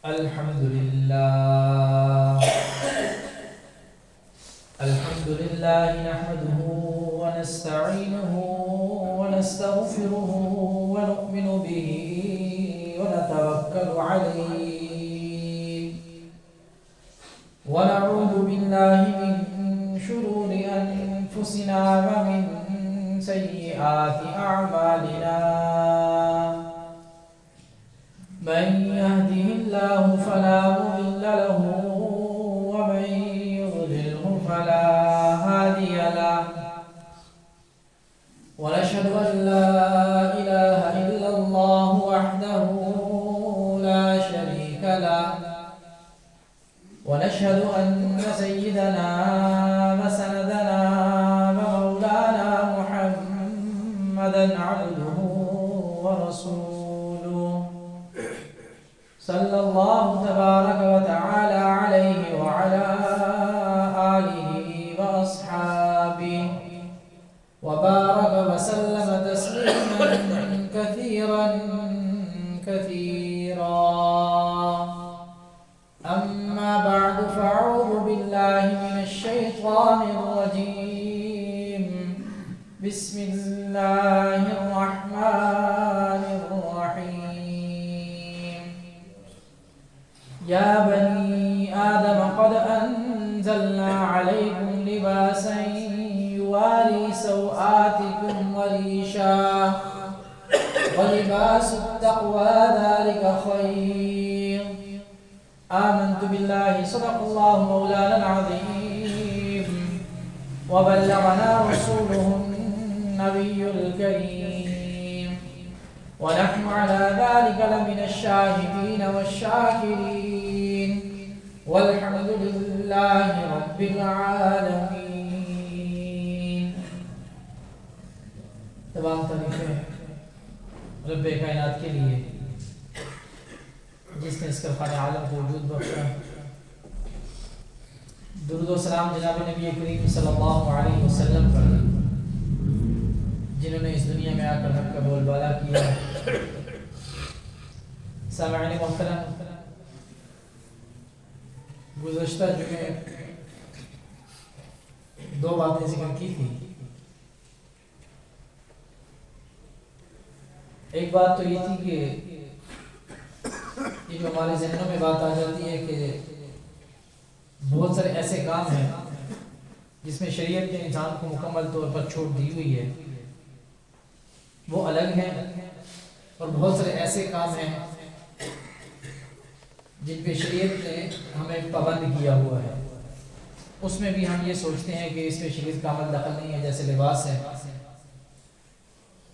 الحمد لله نحمده ونستعينه ونستغفره ونؤمن به ونتوكل عليه ونعوذ بالله من شرور أنفسنا ومن سيئات أعمالنا من يهده الله فلا مضل له ومن يضلله فلا هادي له ونشهد أن لا إله إلا الله وحده لا شريك له ونشهد أن سيدنا وسندنا ومولانا محمدا عبده ورسوله صلى الله تبارك وتعالى عليه وعلى آله وأصحابه وبارك وسلم تسليما كثيرا كثيرا. أما بعد فأعوذ بالله من الشيطان الرجيم. بسم الله الرحمن الرحيم. يا بني آدم قد أنزلنا عليكم لباسا يواري سوآتكم وريشا ولباس التقوى ذلك خير. آمنت بالله صدق الله مولانا العظيم وبلغنا رسوله النبي الكريم ونحن على ذلك لمن الشاهدين والشاكرين والحمد لله رب العالمين. تمام تعریفیں رب کائنات کے لیے جس نے اس کا خالق عالم کو وجود بخشا. درود و سلام جناب نبی کریم صلی اللہ علیہ وسلم پر جنہوں نے اس دنیا میں آ کر حق کا بول بالا کیا. سامعین محترم، گزشتہ جمعے دو باتیں ذکر کی تھی. ایک بات تو یہ تھی کہ یہ جو ہمارے ذہنوں میں بات آ جاتی ہے کہ بہت سارے ایسے کام ہیں جس میں شریعت نے انسان کو مکمل طور پر چھوٹ دی ہوئی ہے، وہ الگ ہیں، اور بہت سارے ایسے کام ہیں جن پہ شریعت نے ہمیں پابند کیا ہوا ہے. اس میں بھی ہم یہ سوچتے ہیں کہ اس میں شریعت کا عمل دخل نہیں ہے. جیسے لباس ہے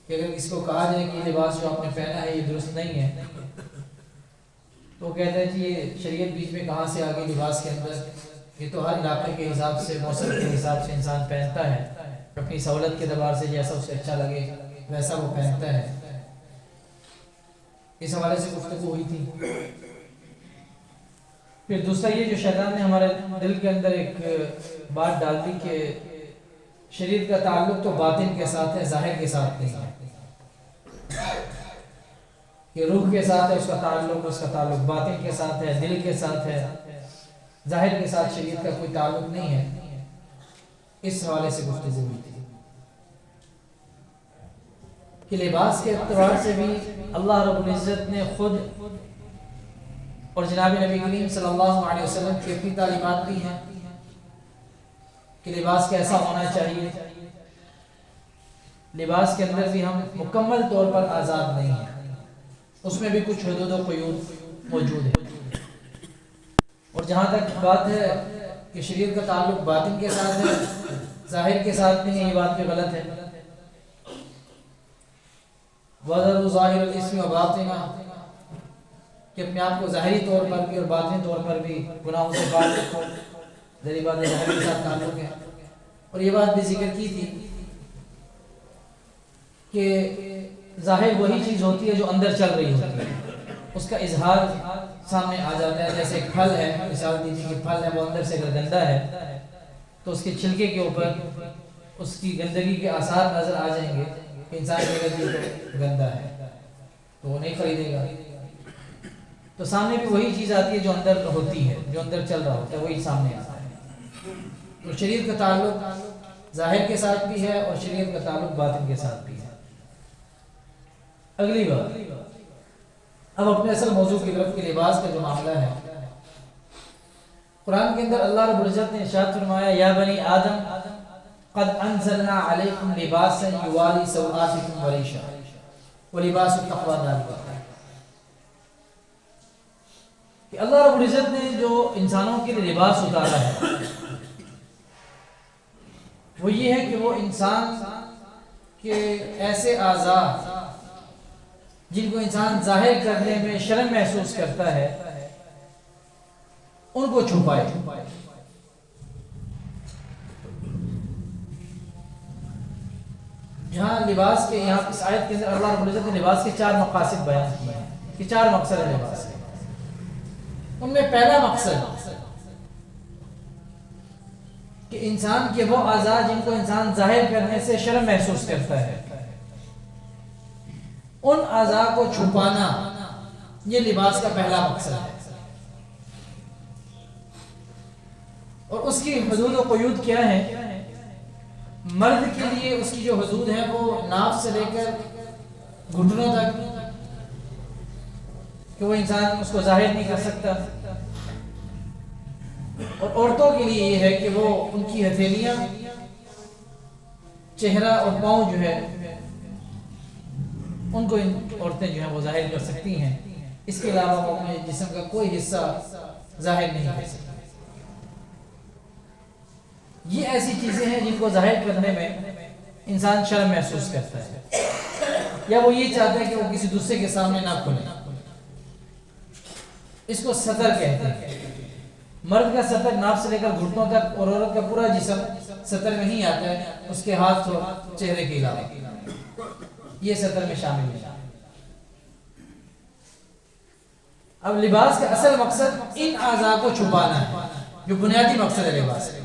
کہ اگر کسی کو کہا جائے کہ یہ لباس جو آپ نے پہنا ہے یہ درست نہیں ہے تو وہ کہتا ہے کہ یہ شریعت بیچ میں کہاں سے آگے لباس کے اندر. یہ تو ہر علاقے کے حساب سے، موسم کے حساب سے انسان پہنتا ہے، اپنی سہولت کے اعتبار سے جیسا اسے اچھا لگے ویسا وہ پہنتا ہے. اس حوالے سے گفتگو ہوئی تھی. پھر دوسرا یہ جو شیطان نے ہمارے دل کے اندر ایک بات ڈال دی کہ شریعت کا تعلق تو باطن کے ساتھ ہے، ظاہر کے ساتھ نہیں ہے. کہ روح کے ساتھ ہے اس کا تعلق باطن کے ساتھ ہے، دل کے ساتھ ہے، ظاہر کے ساتھ شریعت کا کوئی تعلق نہیں ہے. اس حوالے سے گفتگو ہوئی تھی کہ لباس کے اعتبار سے بھی اللہ رب العزت نے خود اور جناب نبی کریم صلی اللہ علیہ وسلم کی اپنی تعلیمات دی ہیں کہ لباس کیسا ہونا چاہیے. لباس کے اندر بھی ہم مکمل طور پر آزاد نہیں ہیں، اس میں بھی کچھ حدود و قیود موجود ہے. اور جہاں تک بات ہے کہ شریعت کا تعلق باطن کے ساتھ ہے، ظاہر کے ساتھ نہیں ہے، یہ بات بھی غلط ہے. وَذَرُوا ظَاهِرَ الْإِثْمِ وَبَاطِنَهُ کہ اپنے آپ کو ظاہری طور پر بھی اور باطنی طور پر بھی گناہوں سے پاک رکھو. ظاہری بات ظاہر کے ساتھ تعلق ہے. اور یہ بات بھی ذکر کی تھی کہ ظاہر وہی چیز ہوتی ہے جو اندر چل رہی ہوتی ہے، اس کا اظہار سامنے آ جاتا ہے. جیسے ایک پھل ہے، مثال دیجیے کہ پھل ہے وہ اندر سے اگر گندا ہے تو اس کے چھلکے کے اوپر اس کی گندگی کے آثار نظر آ جائیں گے کہ انسان کہے گا کہ تو گندا ہے تو وہ نہیں خریدے گا. تو سامنے بھی وہی چیز آتی ہے جو اندر ہوتی ہے، جو اندر چل رہا ہوتا ہے وہی سامنے آتا ہے۔ تو شریعت کا تعلق ظاہر کے ساتھ بھی ہے اور شریعت کا تعلق باطن کے ساتھ بھی ہے۔ اگلی بات، اب اپنے اصل موضوع کی طرف، کہ لباس کا جو معاملہ ہے، قرآن کے اندر اللہ رب العزت نے ارشاد فرمایا یا بنی آدم قد انزلنا علیکم لباسا یواری سوآتکم وریشا ولباس التقوی ذالک خیر۔ کہ اللہ رب العزت نے جو انسانوں کے لیے لباس اتارا ہے وہ یہ ہے کہ وہ انسان کے ایسے اعضاء جن کو انسان ظاہر کرنے میں شرم محسوس کرتا ہے ان کو چھپائے۔ جہاں لباس کے، یہاں اس آیت کے اندر اللہ رب العزت نے لباس کے 4 مقاصد بیان کیے ہیں کہ 4 مقصد ہے لباس کے۔ ان میں پہلا مقصد کہ انسان کے وہ اعضاء جن کو انسان ظاہر کرنے سے شرم محسوس کرتا ہے ان اعضاء کو چھپانا، یہ لباس کا پہلا مقصد ہے۔ اور اس کی حدود و قیود کیا ہیں؟ مرد کے لیے اس کی جو حدود ہیں وہ ناف سے لے کر گھٹنوں تک، کہ وہ انسان اس کو ظاہر نہیں کر سکتا، اور عورتوں کے لیے یہ ہے کہ وہ ان کی ہتھیلیاں، چہرہ اور پاؤں جو ہے ان کو عورتیں جو ہیں وہ ظاہر کر سکتی ہیں، اس کے علاوہ وہ اپنے جسم کا کوئی حصہ ظاہر نہیں کر سکتی۔ یہ ایسی چیزیں ہیں جن کو ظاہر کرنے میں انسان شرم محسوس کرتا ہے، یا وہ یہ چاہتا ہے کہ وہ کسی دوسرے کے سامنے نہ کھلے۔ اس کو سطر کہتے ہیں۔ مرد کا سطر ناف سے لے کر گھٹنوں تک، اور عورت کا پورا جسم سطر میں ہی آتا ہے، اس کے ہاتھ اور چہرے کے علاوہ، یہ سطر میں شامل ہے۔ اب لباس کا اصل مقصد ان اعضاء کو چھپانا ہے، جو بنیادی مقصد ہے لباس کا۔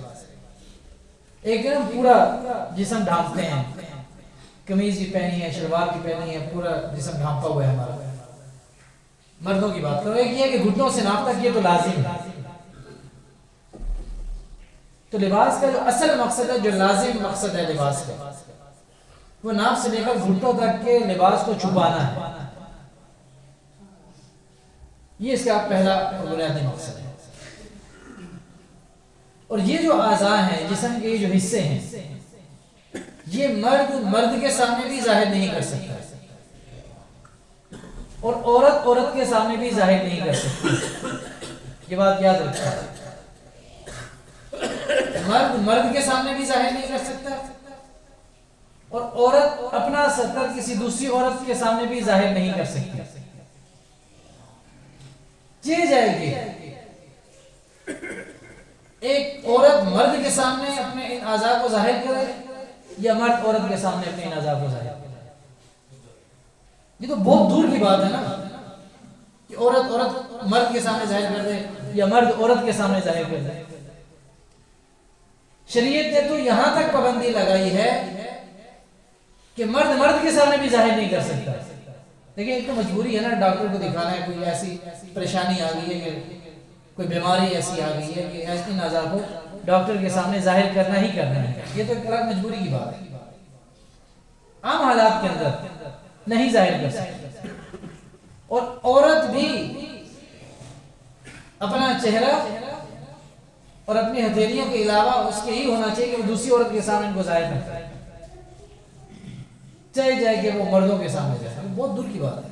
ایک دن پورا جسم ڈھانپتے ہیں، قمیض بھی پہنی ہے، شلوار بھی پہنی ہے، پورا جسم ڈھانپا ہوا ہے ہمارا۔ مردوں کی بات کرو، ایک یہ کہ گھٹنوں سے ناف تک، یہ تو لازم ہے۔ تو لباس کا جو اصل مقصد ہے، جو لازم مقصد ہے لباس کا، وہ ناف سے لے کر گھٹنوں تک کے لباس کو چھپانا ہے۔ یہ اس کا پہلا بنیادی مقصد ہے۔ اور یہ جو اعضاء ہیں، جسم کے جو حصے ہیں، یہ مرد کے سامنے بھی ظاہر نہیں کر سکتا، اور عورت کے سامنے بھی ظاہر نہیں کر سکتی۔ یہ بات یاد رکھنا، مرد کے سامنے بھی ظاہر نہیں کر سکتا، اور عورت اپنا سطر کسی دوسری عورت کے سامنے بھی ظاہر نہیں کر سکتی۔ یہ جائے گی ایک عورت مرد کے سامنے اپنے ان اعضاء کو ظاہر کرے، یا مرد عورت کے سامنے اپنے ان اعضاء کو ظاہر کرے۔ یہ تو بہت دور کی بات ہے نا، کہ عورت مرد کے سامنے ظاہر کر دے یا مرد عورت کے سامنے ظاہر کر دے۔ شریعت نے تو یہاں تک پابندی لگائی ہے کہ مرد کے سامنے بھی ظاہر نہیں کر سکتا۔ لیکن ایک تو مجبوری ہے نا، ڈاکٹر کو دکھانا ہے، کوئی ایسی پریشانی آ گئی ہے، کہ کوئی بیماری ایسی آ گئی ہے کہ ایسی نظر کو ڈاکٹر کے سامنے ظاہر کرنا ہی کرنا ہے۔ یہ تو ایک الگ مجبوری کی بات ہے، عام حالات کے اندر نہیں ظاہر کر سکتے۔ اور عورت بھی اپنا چہرہ اور اپنی ہتھیلیوں کے علاوہ اس کے ہی ہونا چاہیے کہ وہ دوسری عورت کے سامنے ان کو ظاہر نہ کرے، چاہے جائے کہ وہ مردوں کے سامنے جائے۔ بہت دور کی بات ہے۔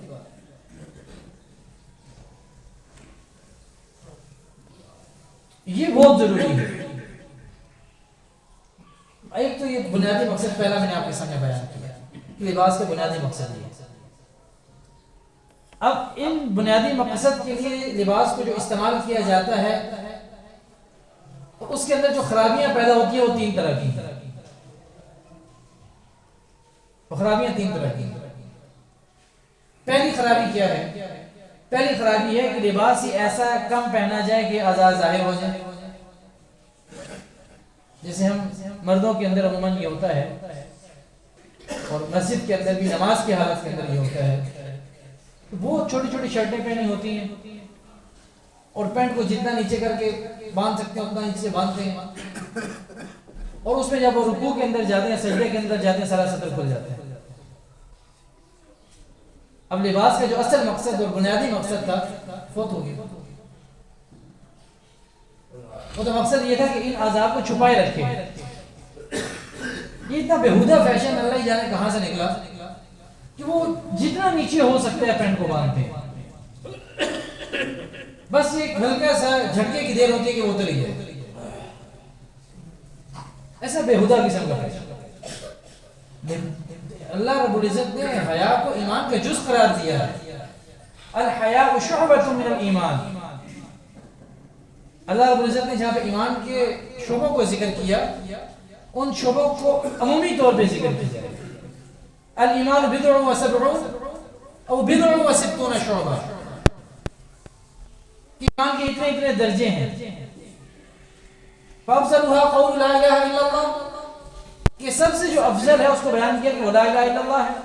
یہ بہت ضروری ہے۔ ایک تو یہ بنیادی مقصد پہلا میں نے آپ کے سامنے بیان کیا کہ لباس کا بنیادی مقصد یہ ہے۔ اب ان بنیادی مقصد کے لیے لباس کو جو استعمال کیا جاتا ہے، اس کے اندر جو خرابیاں پیدا ہوتی ہیں وہ 3 طرح کی ہیں۔ خرابیاں 3 طرح کی ہیں۔ پہلی خرابی کیا ہے؟ پہلی خرابی ہے کہ لباس ہی ایسا کم پہنا جائے کہ اعضاء ظاہر ہو جائیں۔ جیسے ہم مردوں کے اندر عموماً یہ ہوتا ہے، اور مسجد کے اندر بھی نماز کی حالت کے اندر یہ ہوتا ہے، وہ چھوٹی چھوٹی شرٹیں پہنی ہوتی ہیں، اور پینٹ کو جتنا نیچے کر کے باندھ سکتے ہیں اتنا نیچے باندھتے ہیں، اور اس میں جب وہ رکوع کے اندر جاتے ہیں، سجدے کے اندر جاتے ہیں، سارا سطر کھل جاتا ہے۔ اب لباس کا جو اصل مقصد اور بنیادی مقصد تھا فوت ہو گیا۔ وہ تو مقصد یہ تھا کہ ان اعضاء کو چھپائے رکھے۔ یہ اتنا بےہودہ فیشن اللہ ہی جانے کہاں سے نکلا کہ وہ جتنا نیچے ہو سکتا ہے پینٹ کو باندھتے ہیں، بس ایک ہلکا سا جھٹکے کی دیر ہوتی ہے کہ وہ اتر جائے۔ ایسا بےہودہ قسم کا فیشن۔ اللہ رب العزت نے حیا کو ایمان کا جز قرار دیا ہے۔ الحیاء شعبۃ من الایمان۔ اللہ رب العزت نے جہاں پہ ایمان کے شعبوں کو ذکر کیا، ان شعبوں کو عمومی طور پہ ذکر کیا ہے۔ الایمان بضع و سبعون او بضع و ستون شعبہ۔ ایمان کے اتنے اتنے درجے ہیں۔ فافضلها قول لا الہ الا اللہ، کہ سب سے جو افضل ہے اس کو بیان کیا کہ لا الہ الا اللہ ہے۔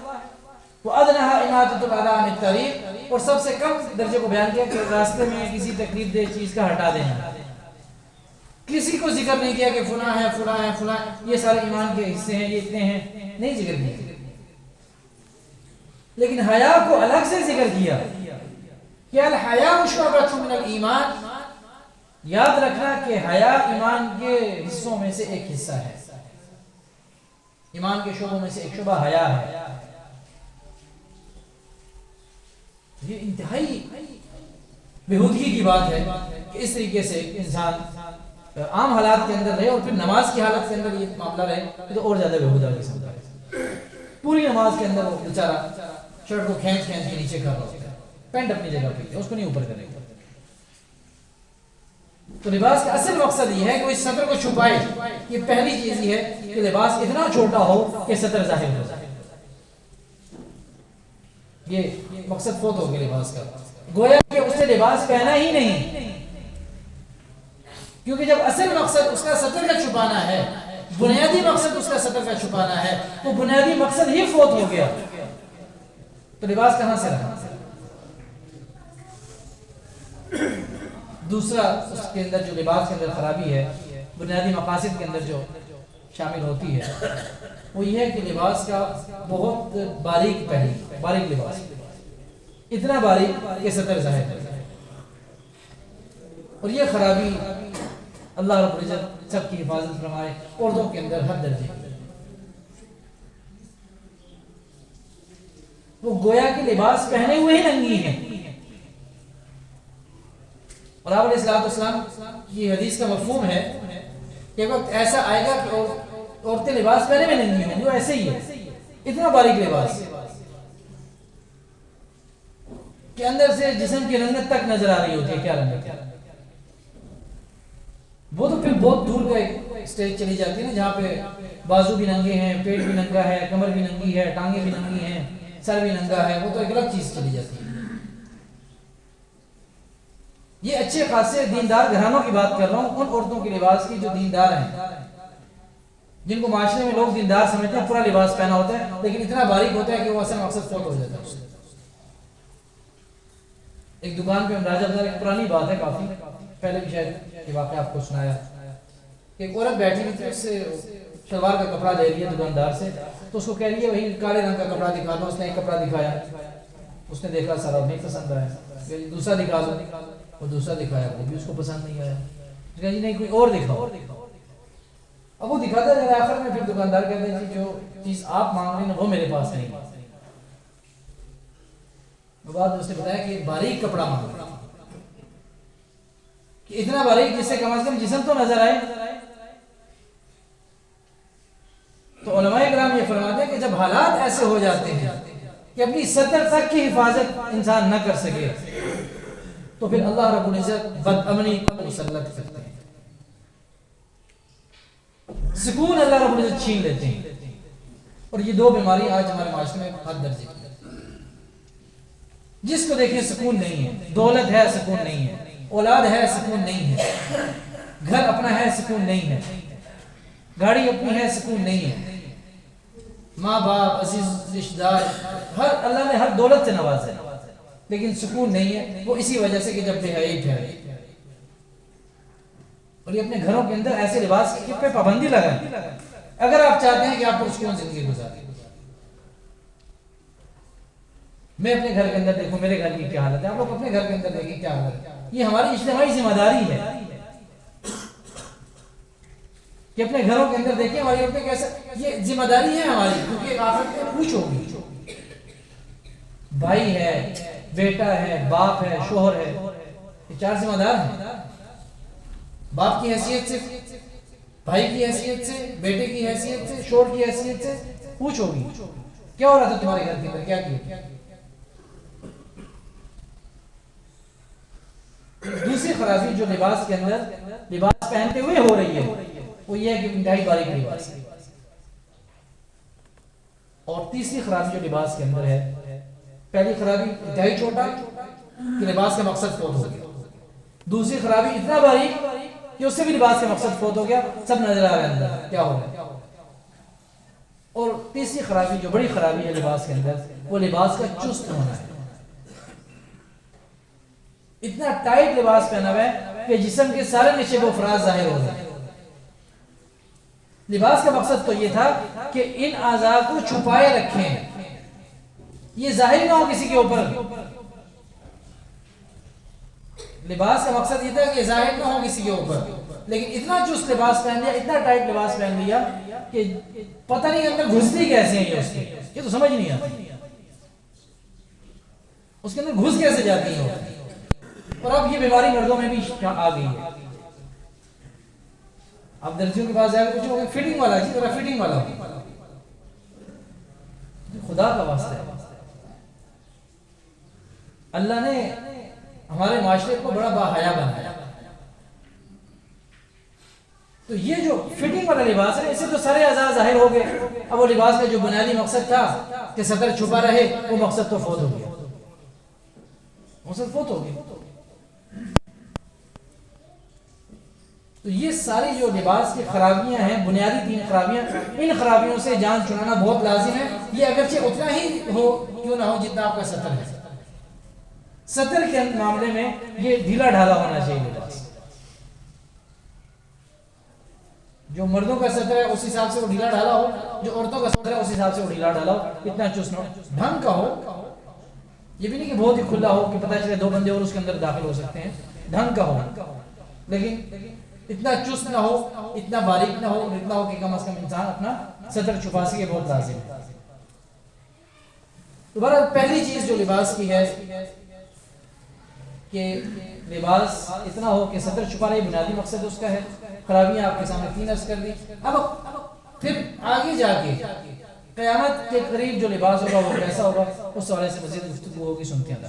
وادناها اماطۃ الاذى عن الطریق، اور سب سے کم درجے کو بیان کیا کہ راستے میں کسی تکلیف دہ چیز کا ہٹا دینا۔ کسی کو ذکر نہیں کیا کہ فلاں ہے فلاں ہے فلاں، یہ سارے ایمان کے حصے ہیں، یہ اتنے ہیں، نہیں ذکر کیا۔ لیکن حیا کو الگ سے ذکر کیا کہ الحیاء شعبۃ من الایمان۔ یاد رکھنا کہ حیا ایمان کے حصوں میں سے ایک حصہ ہے، ایمان کے شعبوں میں سے ایک شعبہ حیا ہے۔ یہ انتہائی بےہودگی کی بات ہے کہ اس طریقے سے انسان عام حالات کے اندر رہے اور پھر نماز کی حالت کے اندر یہ معاملہ رہے تو اور زیادہ بےہودہ قسم کا ہے۔ پوری نماز کے اندر وہ بیچارہ شرٹ کو کھینچ کھینچ کے نیچے کر رہا ہوتا ہے، پینٹ اپنی جگہ پہ ہے، اس کو نہیں اوپر کرے گا۔ تو لباس کا اصل مقصد یہ ہے کہ وہ اس سطر کو چھپائے۔ یہ پہلی چیز یہ ہے کہ لباس اتنا چھوٹا ہو کہ سطر ظاہر ہو جائے۔ یہ مقصد فوت ہو گیا لباس کا، گویا کہ اس نے لباس پہنا ہی نہیں، کیونکہ جب اصل مقصد اس کا سطر کا چھپانا ہے، بنیادی مقصد اس کا سطر کا چھپانا ہے، تو بنیادی مقصد ہی فوت ہو گیا، تو لباس کہاں سے رہا؟ دوسرا اس کے اندر جو لباس کے اندر خرابی ہے، بنیادی مقاصد کے اندر جو شامل ہوتی ہے، وہ یہ ہے کہ لباس کا بہت باریک پہلو، باریک لباس، اتنا باریک کہ سطر ظاہر ہے۔ اور یہ خرابی اللہ رب العزت سب کی حفاظت فرمائے، عورتوں کے اندر ہر درجے کی۔ وہ گویا کہ لباس پہنے ہوئے ہی ننگی ہیں، اور آپ علیہ السلام کی حدیث کا مفہوم ہے کہ وقت ایسا آئے گا کہ عورتیں لباس پہنے میں ننگی ہیں، جو ایسے ہی ہے، اتنا باریک لباس کہ اندر سے جسم کی رنگت تک نظر آ رہی ہوتی ہے، کیا رنگت ہے۔ وہ تو پھر بہت دور کا ایک سٹیج چلی جاتی ہے نا، جہاں پہ بازو بھی ننگے ہیں، پیٹ بھی ننگا ہے، کمر بھی ننگی ہے، ٹانگیں بھی ننگی ہیں، سر بھی ننگا ہے، وہ تو ایک الگ چیز چلی جاتی ہے۔ یہ اچھے خاصے دیندار گھرانوں کی بات کر رہا ہوں، ان عورتوں کے لباس کی جو دیندار ہیں، جن کو معاشرے میں لوگ دیندار سمجھتے ہیں، پورا لباس پہنا ہوتا ہے لیکن اتنا باریک ہوتا ہے کہ وہ اصل مقصد فوت ہو جاتا ہے۔ ایک دکان پہ ہم راجہ بازار، ایک پرانی بات ہے، کافی پہلے بھی شاید یہ واقعہ آپ کو سنایا، کہ ایک عورت بیٹھی ہوئی تھی، اس سے شلوار کا کپڑا لے لیا دکاندار سے، تو اس کو کہہ لیا وہی کالے رنگ کا کپڑا دکھا دو۔ اس نے ایک کپڑا دکھایا، اس نے دیکھا سارا نہیں پسند آیا، دوسرا دکھا دو، وہ دوسرا دکھایا، وہ بھی اس کو پسند نہیں آیا، اس کہا جی نہیں کوئی اور دکھاؤ۔ اب وہ دکھاتا ہے، آخر میں پھر دکاندار کہتے ہیں جی جو چیز آپ مانگ رہے ہیں وہ میرے پاس نہیں۔ بعد اس نے بتایا کہ باریک کپڑا مانگ رہا، کہ اتنا باریک جس سے کم از کم جسم تو نظر آئے۔ تو علماء کرام یہ فرماتے ہیں کہ جب حالات ایسے ہو جاتے ہیں کہ اپنی سطر تک کی حفاظت انسان نہ کر سکے، تو پھر اللہ رب العزت بد امنی کو مسلط کرتے ہیں، سکون اللہ رب العزت چھین لیتے ہیں۔ اور یہ دو بیماری آج ہمارے معاشرے میں ہر درجے کی، جس کو دیکھیں سکون نہیں ہے، دولت ہے سکون نہیں ہے، اولاد ہے سکون نہیں ہے، گھر اپنا ہے سکون نہیں ہے، گاڑی اپنی ہے سکون نہیں ہے، ماں باپ عزیز رشتہ دار ہر اللہ نے ہر دولت سے نوازا ہے، لیکن سکون نہیں ہے۔ وہ اسی وجہ سے کہ جب بے حیائی پھیلی، اور یہ اپنے گھروں کے اندر ایسے لباس پہ پابندی لگائیں اگر آپ چاہتے ہیں کہ آپ پرسکون زندگی گزاریں. میں اپنے گھر کے اندر دیکھوں میرے گھر کی کیا حالت ہے, آپ لوگ اپنے گھر کے اندر دیکھیں کیا حالت ہے. یہ ہماری اجتماعی ذمہ داری ہے کہ اپنے گھروں کے اندر دیکھیں ہماری عورتیں کیسا, یہ ذمہ داری ہے ہماری, کیونکہ آخرت میں پوچھ ہوگی. بھائی ہے, بیٹا ہے, باپ ہے, شوہر ہے, یہ چار ذمہ دار ہیں. باپ کی حیثیت سے, بھائی کی حیثیت سے, بیٹے کی حیثیت سے, شوہر کی حیثیت سے پوچھ ہوگی کیا ہو رہا تھا تمہارے گھر کے اندر, کیا کیا. دوسری خرابی جو لباس کے اندر لباس پہنتے ہوئے ہو رہی ہے وہ یہ ہے کہ انتہائی باریک لباس. اور تیسری خرابی جو لباس کے اندر ہے, پہلی خرابی انتہائی چھوٹا کہ لباس کا مقصد فوت ہو گیا. دوسری خرابی اتنا باریک کہ اس سے بھی لباس کا مقصد فوت ہو گیا, سب نظر آ رہا ہے اندر کیا ہو گیا. اور تیسری خرابی جو بڑی خرابی ہے لباس کے اندر وہ لباس کا چست ہونا ہے. اتنا ٹائٹ لباس پہنا ہوا ہے کہ جسم کے سارے نشے و افراز ظاہر ہو رہے ہیں. لباس کا مقصد تو یہ تھا کہ ان اعضاء کو چھپائے رکھیں, یہ ظاہر نہ ہو کسی کے اوپر. لباس کا مقصد یہ تھا کہ ظاہر نہ ہو کسی کے اوپر, لیکن اتنا چست لباس پہن لیا, اتنا ٹائٹ لباس پہن لیا کہ پتہ نہیں اندر گھستی کیسے ہیں یہ تو سمجھ نہیں آتی, اس کے اندر گھس کیسے جاتی ہیں. اور اب یہ بیماری مردوں میں بھی آ گئی ہے. اب درجیوں کے پاس جا کے پوچھو فٹنگ والا, جی ذرا فٹنگ والا. خدا کا واسطہ ہے, اللہ نے ہمارے معاشرے کو بڑا باحیا بنایا. تو یہ جو فٹنگ والا لباس ہے اس سے تو سارے اعضاء ظاہر ہو گئے. اب وہ لباس کا جو بنیادی مقصد تھا کہ سطر چھپا رہے, وہ مقصد تو فوت ہو گیا, مقصد فوت ہو گیا. تو یہ ساری جو لباس کی خرابیاں ہیں, بنیادی 3 خرابیاں, ان خرابیوں سے جان چھڑانا بہت لازم ہے. یہ اگرچہ اتنا ہی ہو کیوں نہ ہو جتنا آپ کا سطر ہے. سطر کے معاملے میں یہ ڈھیلا ڈھالا ہونا چاہیے لباس. جو مردوں کا سطر ہے اس حساب سے وہ ڈھیلا ڈھالا ہو, جو عورتوں کا سطر ہے اس حساب سے وہ ڈھیلا ڈھالا ہو, اتنا چست نہ ہو, ڈھنگ کا ہو. یہ بھی نہیں کہ بہت ہی کھلا ہو کہ پتہ چلے 2 بندے اور اس کے اندر داخل ہو سکتے ہیں. ڈھنگ کا ہو, لیکن اتنا چست نہ ہو, اتنا باریک نہ ہو, اتنا ہو کہ کم از کم انسان اپنا سطر چھپا سکے, بہت لازم ہے. دوبارہ پہلی چیز جو لباس کی ہے کہ لباس اتنا ہو کہ سطر چھپا رہے, بنیادی مقصد اس کا ہے. خرابیاں آپ کے سامنے 3 عرض کر دی. اب پھر آگے جا کے قیامت کے قریب جو لباس ہوگا وہ کیسا ہوگا, اس حوالے سے مزید گفتگو ہوگی, سنتے ہیں.